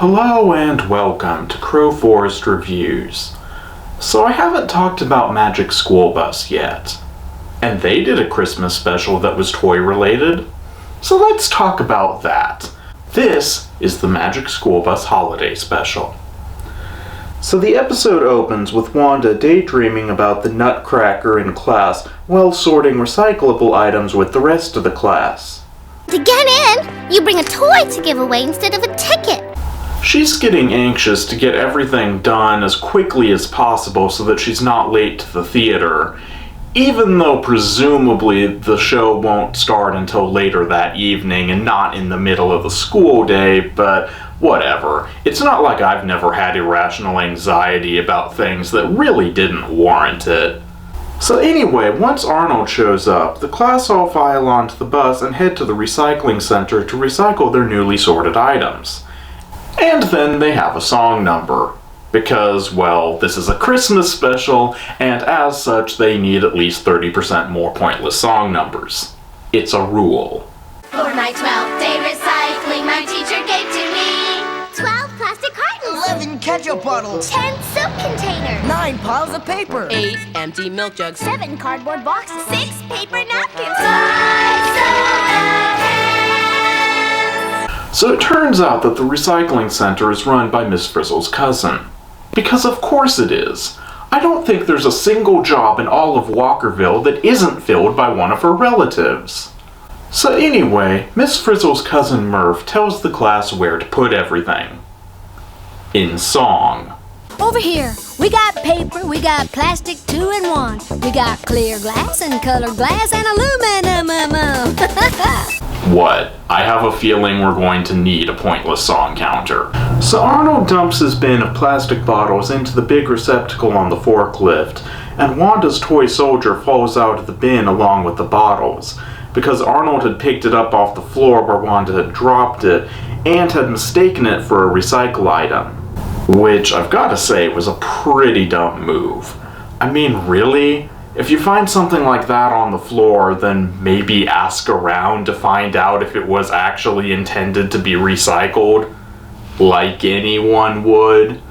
Hello and welcome to Crowforest Reviews. So I haven't talked about Magic School Bus yet, and they did a Christmas special that was toy related, so let's talk about that. This is the Magic School Bus Holiday Special. So the episode opens with Wanda daydreaming about the Nutcracker in class while sorting recyclable items with the rest of the class. To get in, you bring a toy to give away instead of a ticket. She's getting anxious to get everything done as quickly as possible so that she's not late to the theater, even though presumably the show won't start until later that evening and not in the middle of the school day, but whatever. It's not like I've never had irrational anxiety about things that really didn't warrant it. So anyway, once Arnold shows up, the class all file onto the bus and head to the recycling center to recycle their newly sorted items. And then they have a song number, because, well, this is a Christmas special, and as such they need at least 30% more pointless song numbers. It's a rule. For my 12th day recycling, my teacher gave to me 12 plastic cartons, 11 ketchup bottles, 10 soap containers, 9 piles of paper, 8 empty milk jugs, 7 cardboard boxes, 6 paper napkins. So it turns out that the recycling center is run by Miss Frizzle's cousin. Because of course it is. I don't think there's a single job in all of Walkerville that isn't filled by one of her relatives. So anyway, Miss Frizzle's cousin Murph tells the class where to put everything. In song. Over here, we got paper, we got plastic 2 in 1. We got clear glass and colored glass and aluminum. What? I have a feeling we're going to need a pointless song counter. So Arnold dumps his bin of plastic bottles into the big receptacle on the forklift, and Wanda's toy soldier falls out of the bin along with the bottles, because Arnold had picked it up off the floor where Wanda had dropped it, and had mistaken it for a recycle item. Which, I've got to say, was a pretty dumb move. I mean, really? If you find something like that on the floor, then maybe ask around to find out if it was actually intended to be recycled, like anyone would.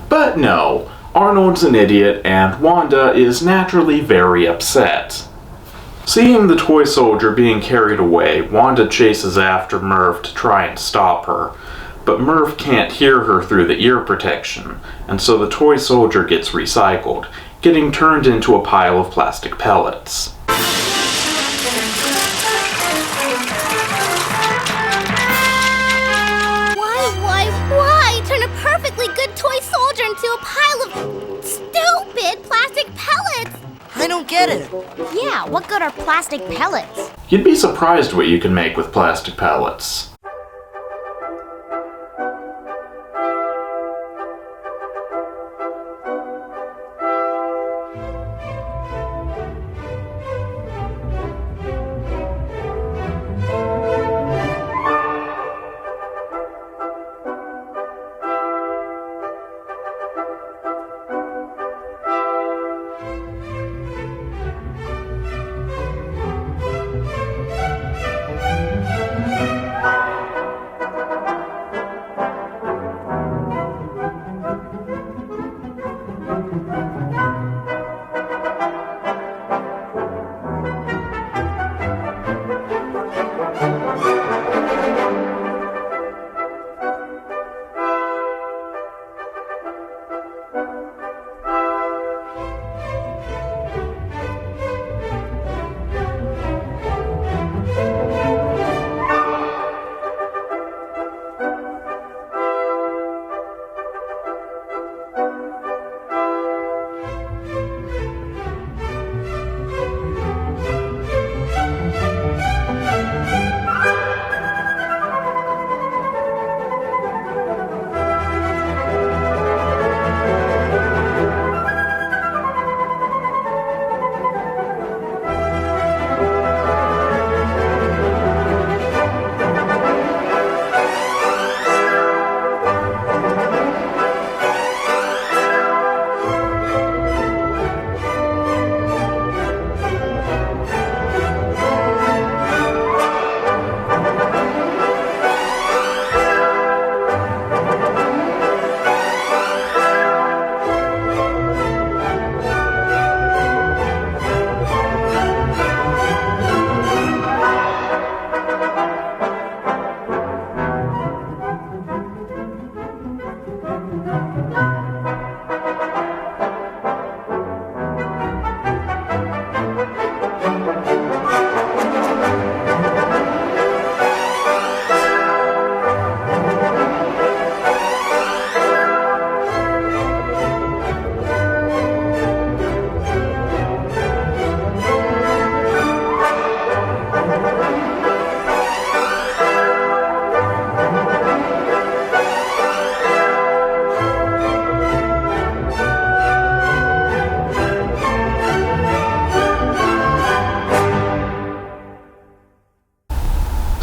But no, Arnold's an idiot, and Wanda is naturally very upset. Seeing the toy soldier being carried away, Wanda chases after Murph to try and stop her. But Murph can't hear her through the ear protection, and so the toy soldier gets recycled, getting turned into a pile of plastic pellets. Why turn a perfectly good toy soldier into a pile of stupid plastic pellets? I don't get it. Yeah, what good are plastic pellets? You'd be surprised what you can make with plastic pellets.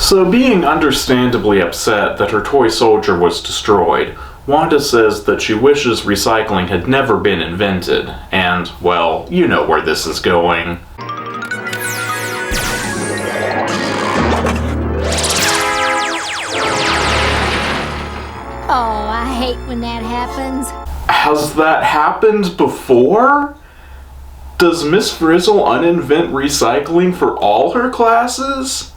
So being understandably upset that her toy soldier was destroyed, Wanda says that she wishes recycling had never been invented, and, well, you know where this is going. Oh, I hate when that happens. Has that happened before? Does Miss Frizzle uninvent recycling for all her classes?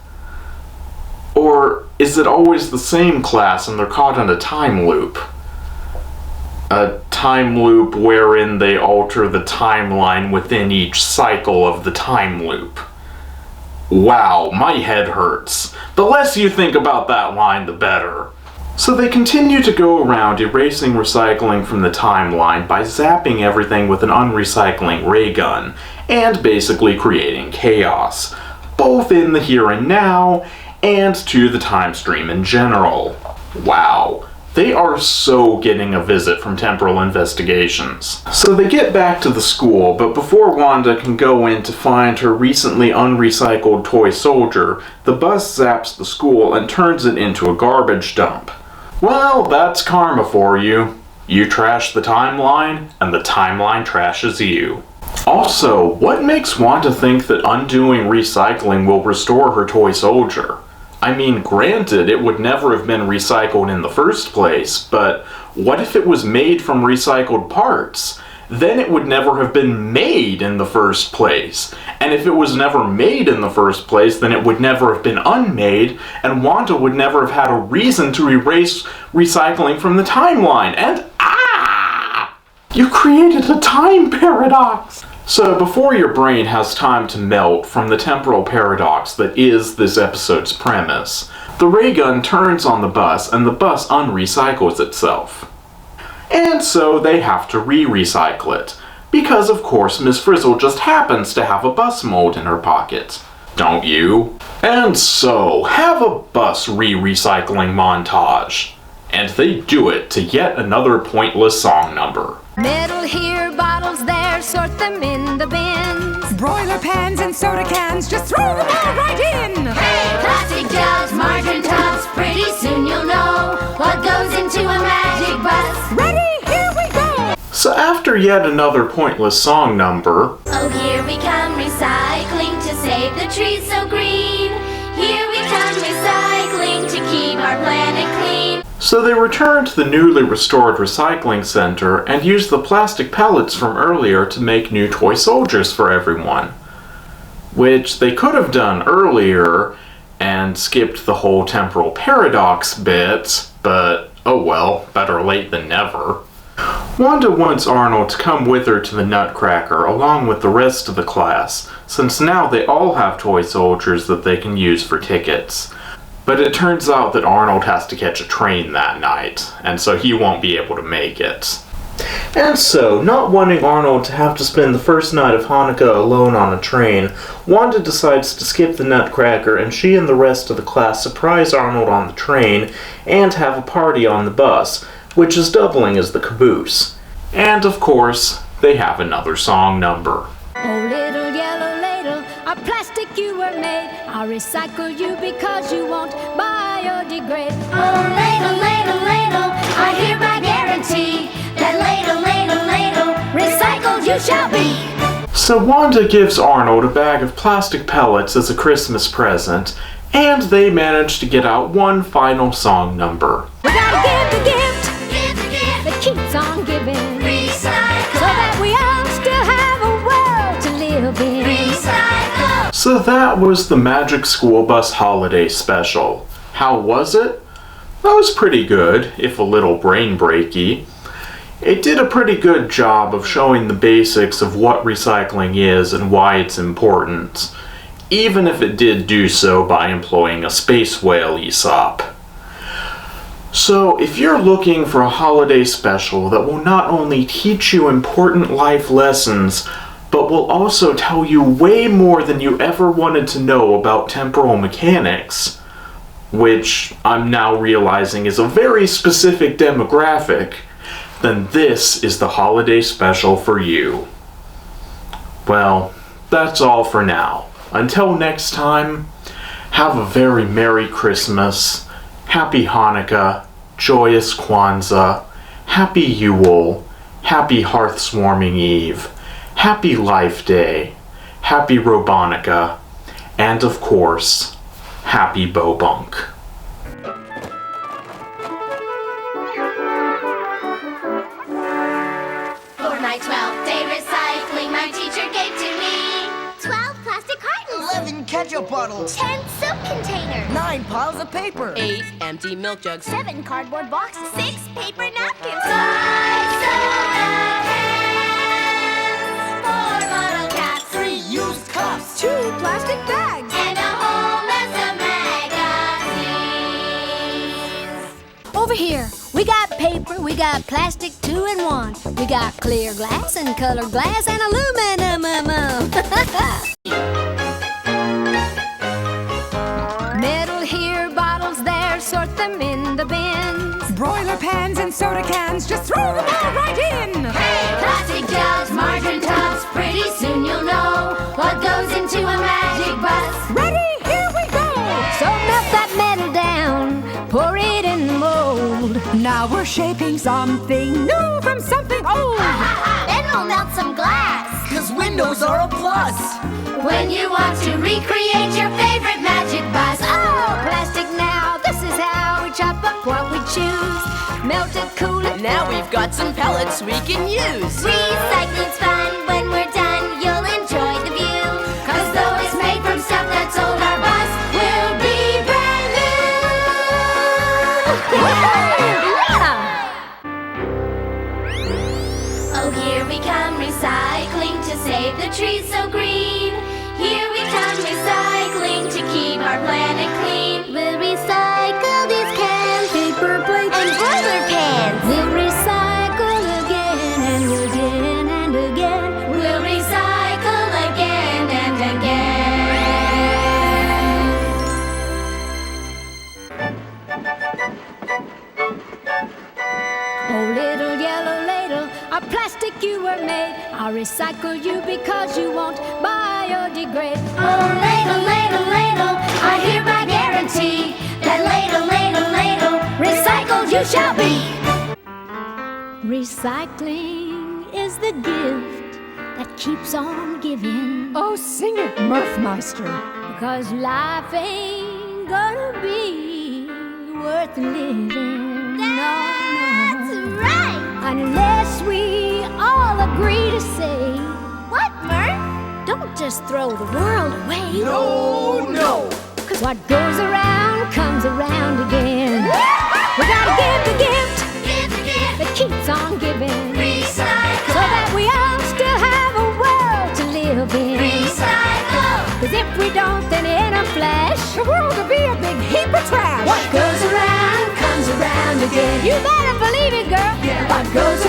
Or is it always the same class and they're caught in a time loop? A time loop wherein they alter the timeline within each cycle of the time loop. Wow, my head hurts. The less you think about that line, the better. So they continue to go around erasing recycling from the timeline by zapping everything with an unrecycling ray gun, and basically creating chaos, both in the here and now, and to the time stream in general. Wow, they are so getting a visit from Temporal Investigations. So they get back to the school, but before Wanda can go in to find her recently unrecycled toy soldier, the bus zaps the school and turns it into a garbage dump. Well, that's karma for you. You trash the timeline, and the timeline trashes you. Also, what makes Wanda think that undoing recycling will restore her toy soldier? I mean, granted, it would never have been recycled in the first place, but what if it was made from recycled parts? Then it would never have been made in the first place. And if it was never made in the first place, then it would never have been unmade, and Wanda would never have had a reason to erase recycling from the timeline. And you created a time paradox! So before your brain has time to melt from the temporal paradox that is this episode's premise, the ray gun turns on the bus and the bus unrecycles itself. And so they have to re-recycle it, because of course Miss Frizzle just happens to have a bus mold in her pocket. Don't you? And so, have a bus re-recycling montage. And they do it to yet another pointless song number. Metal here, bottles there, sort them in the bins. Broiler pans and soda cans, just throw them all right in. Hey, plastic jugs, margarine tubs, pretty soon you'll know what goes into a magic bus. Ready? Here we go! So after yet another pointless song number, Oh, here we come recycling to save the trees so green. Here we come recycling to keep our planet clean. so they return to the newly restored recycling center and use the plastic pellets from earlier to make new toy soldiers for everyone. Which they could have done earlier and skipped the whole temporal paradox bit, but oh well, better late than never. Wanda wants Arnold to come with her to the Nutcracker along with the rest of the class, since now they all have toy soldiers that they can use for tickets. But it turns out that Arnold has to catch a train that night, and so he won't be able to make it. And so, not wanting Arnold to have to spend the first night of Hanukkah alone on a train, Wanda decides to skip the Nutcracker and she and the rest of the class surprise Arnold on the train and have a party on the bus, which is doubling as the caboose. And of course, they have another song number. Oh, little yellow ladle, of plastic you were made. I'll recycle you because you won't biodegrade. Oh, ladle, ladle, ladle, I hereby guarantee that ladle, ladle, ladle, recycled you shall be. So Wanda gives Arnold a bag of plastic pellets as a Christmas present, and they manage to get out one final song number. We gotta give the gift Give the gift, that keeps on giving, recycle, so that we all still have a world to live in. recycle. So that was the Magic School Bus Holiday Special. How was it? That was pretty good, if a little brain breaky. It did a pretty good job of showing the basics of what recycling is and why it's important, even if it did do so by employing a space whale Aesop. So, if you're looking for a holiday special that will not only teach you important life lessons, but will also tell you way more than you ever wanted to know about temporal mechanics, which I'm now realizing is a very specific demographic, then this is the holiday special for you. Well, that's all for now. Until next time, Have a very Merry Christmas, Happy Hanukkah, Joyous Kwanzaa, Happy Yule, Happy Hearthswarming Eve, Happy Life Day, Happy Robonica, and of course, Happy Bobunk. For my 12th day recycling, my teacher gave to me 12 plastic cartons. 11 ketchup bottles. 10 soap containers. 9 piles of paper. 8 empty milk jugs. 7 cardboard boxes. 6 paper napkins. 5 soda cans, 4 bottle caps, 3 used cups. 2 plastic bags. and a whole mess of magazines. Over here, we got paper, we got plastic 2 in 1. We got clear glass and colored glass and aluminum. Metal here, bottles there, sort them in the bins. Broiler pans and soda cans, just throw them all right in. Hey, plastic jugs, margarine tubs, pretty soon you'll know what goes into a magic bus. Ready? Here we go. So melt that metal down, pour it in the mold. Now we're shaping something new from something old. Then we'll melt some glass. 'Cause windows are a plus. When you want to recreate your favorite magic bus. Oh, plastic now, this is how we chop up what we choose. Melt it, cool it. Now we've got some pellets we can use. Recycling's fun. When we're done, you'll enjoy the view. 'Cause though it's made from stuff that's old, our bus will be brand new. Oh, here we come recycling to save the trees so green. Here we come recycling to keep our planet clean. We'll recycle these cans, paper plates, and broiler pans. We'll recycle again and again and again. We'll recycle again and again. Oh, little yellow ladle, a plastic you were made. I'll recycle you because you won't biodegrade. Oh, ladle, ladle, ladle, I hereby guarantee that ladle, ladle, ladle, recycled you shall be. Recycling is the gift that keeps on giving. Oh, sing it, Murphmeister. Because life ain't gonna be worth living. That's right. Unless we all agree to say, What, Murph? don't just throw the world away. No, no. 'Cause what goes around comes around again. We gotta give the gift Give the gift, that keeps on giving. recycle, So that we all still have a world to live in. recycle. 'Cause if we don't, then in a flash, The world will be a big heap of trash. what goes around comes around again. You better believe it, girl. Yeah. What goes